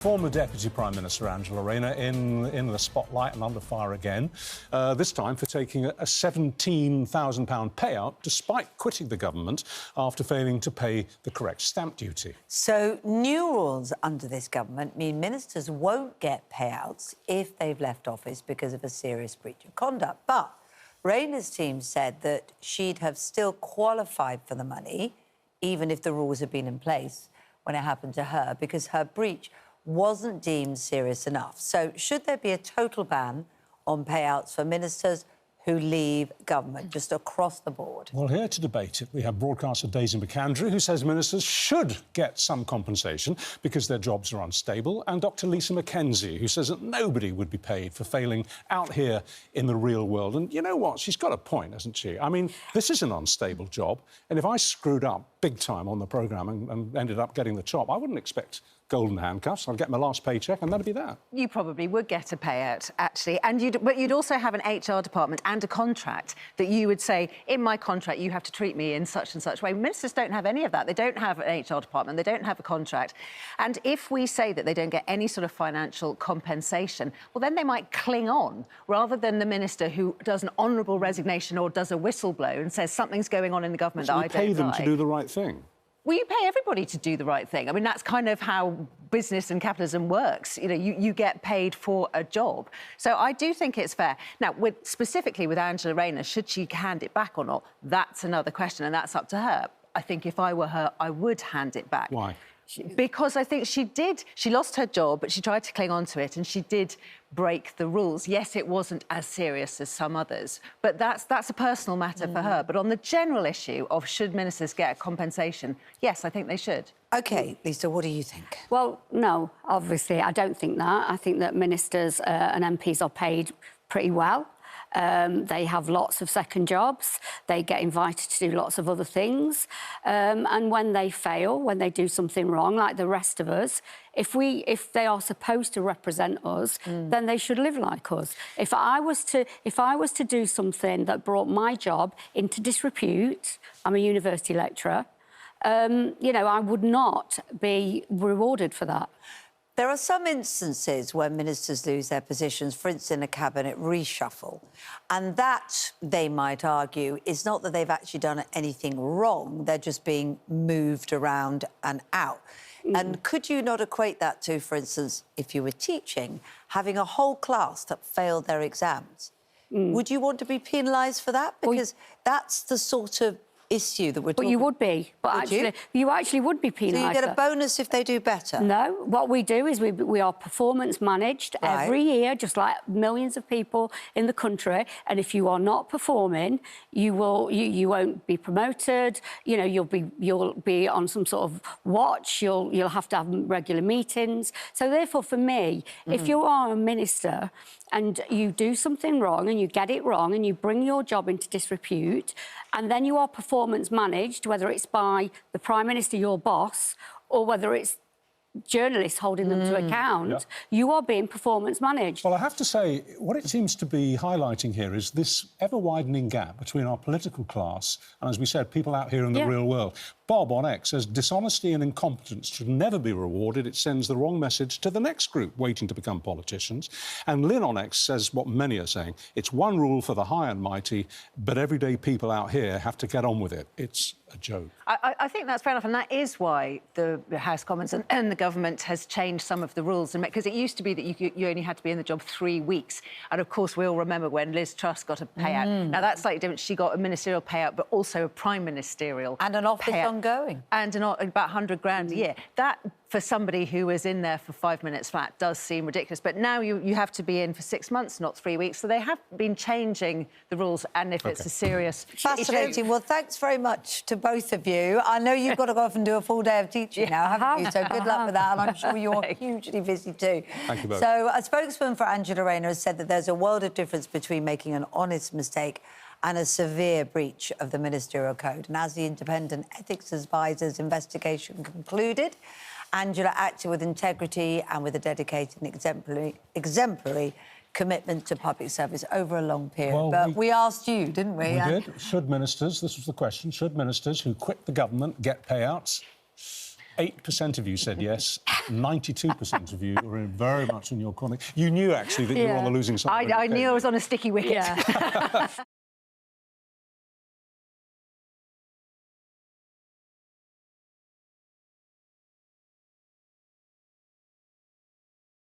Former Deputy Prime Minister Angela Rayner in the spotlight and under fire again, this time for taking a £17,000 payout despite quitting the government after failing to pay the correct stamp duty. So new rules under this government mean ministers won't get payouts if they've left office because of a serious breach of conduct. But Rayner's team said that she'd have still qualified for the money, even if the rules had been in place when it happened to her, because her breach wasn't deemed serious enough. So should there be a total ban on payouts for ministers who leave government, just across the board? Well, here to debate it, we have broadcaster Daisy McAndrew, who says ministers should get some compensation because their jobs are unstable, and Dr Lisa McKenzie, who says that nobody would be paid for failing out here in the real world. And you know what? She's got a point, hasn't she? I mean, this is an unstable job, and if I screwed up big time on the programme and ended up getting the chop, I wouldn't expect golden handcuffs. I'd get my last paycheck and that'd be that. You probably would get a payout, actually. But you'd also have an HR department and a contract that you would say, in my contract, you have to treat me in such and such way. Ministers don't have any of that. They don't have an HR department. They don't have a contract. And if we say that they don't get any sort of financial compensation, well, then they might cling on, rather than the minister who does an honourable resignation or does a whistleblow and says something's going on in the government that I don't like. You pay them to do the right thing. Well, you pay everybody to do the right thing. I mean, that's kind of how business and capitalism works. You know, you get paid for a job. So I do think it's fair. Now, specifically with Angela Rayner, should she hand it back or not? That's another question, and that's up to her. I think if I were her, I would hand it back. Why? Because I think she lost her job, but she tried to cling on to it, and she did break the rules. Yes, it wasn't as serious as some others, but that's a personal matter for her. But on the general issue of should ministers get compensation, yes, I think they should. OK, Lisa, what do you think? Well, no, obviously, I don't think that. I think that ministers and MPs are paid pretty well. They have lots of second jobs. They get invited to do lots of other things. And when they fail, when they do something wrong, like the rest of us, if they are supposed to represent us, then they should live like us. If I was to do something that brought my job into disrepute, I'm a university lecturer, you know, I would not be rewarded for that. There are some instances where ministers lose their positions, for instance, a cabinet reshuffle. And that, they might argue, is not that they've actually done anything wrong, they're just being moved around and out. And could you not equate that to, for instance, if you were teaching, having a whole class that failed their exams? Would you want to be penalised for that? Because that's the sort of issue that we're talking about. But you would be. But you actually would be penalised. So you get a bonus if they do better? No. What we do is we are performance managed every year, just like millions of people in the country. And if you are not performing, you won't be promoted. You know, you'll be on some sort of watch. You'll have to have regular meetings. So therefore, for me, if you are a minister and you do something wrong and you get it wrong and you bring your job into disrepute, and then you are performance managed, whether it's by the Prime Minister, your boss, or whether it's journalists holding them to account, you are being performance managed. Well, I have to say, what it seems to be highlighting here is this ever-widening gap between our political class and, as we said, people out here in the real world. Bob on X says dishonesty and incompetence should never be rewarded. It sends the wrong message to the next group waiting to become politicians. And Lynn on X says what many are saying. It's one rule for the high and mighty, but everyday people out here have to get on with it. It's a joke. I think that's fair enough, and that is why the House Commons and the government has changed some of the rules. Because it used to be that you only had to be in the job 3 weeks. And, of course, we all remember when Liz Truss got a payout. Now, that's slightly different. She got a ministerial payout, but also a prime ministerial and an office ongoing. And about 100 grand a year. That, for somebody who was in there for 5 minutes flat, does seem ridiculous. But now you have to be in for 6 months, not 3 weeks. So they have been changing the rules, and if it's a serious Fascinating. Well, thanks very much to both of you. I know you've got to go off and do a full day of teaching now, haven't you? So good luck with that, and I'm sure you're hugely busy too. Thank you both. So a spokesman for Angela Rayner has said that there's a world of difference between making an honest mistake and a severe breach of the ministerial code. And as the independent ethics advisor's investigation concluded, Angela acted with integrity and with a dedicated and exemplary commitment to public service over a long period. Well, but we asked you, didn't we? We did. Should ministers, this was the question, should ministers who quit the government get payouts? 8% of you said yes, 92% of you were very much in your corner. You knew, actually, that you were on the losing side. I knew I was on a sticky wicket. Yeah.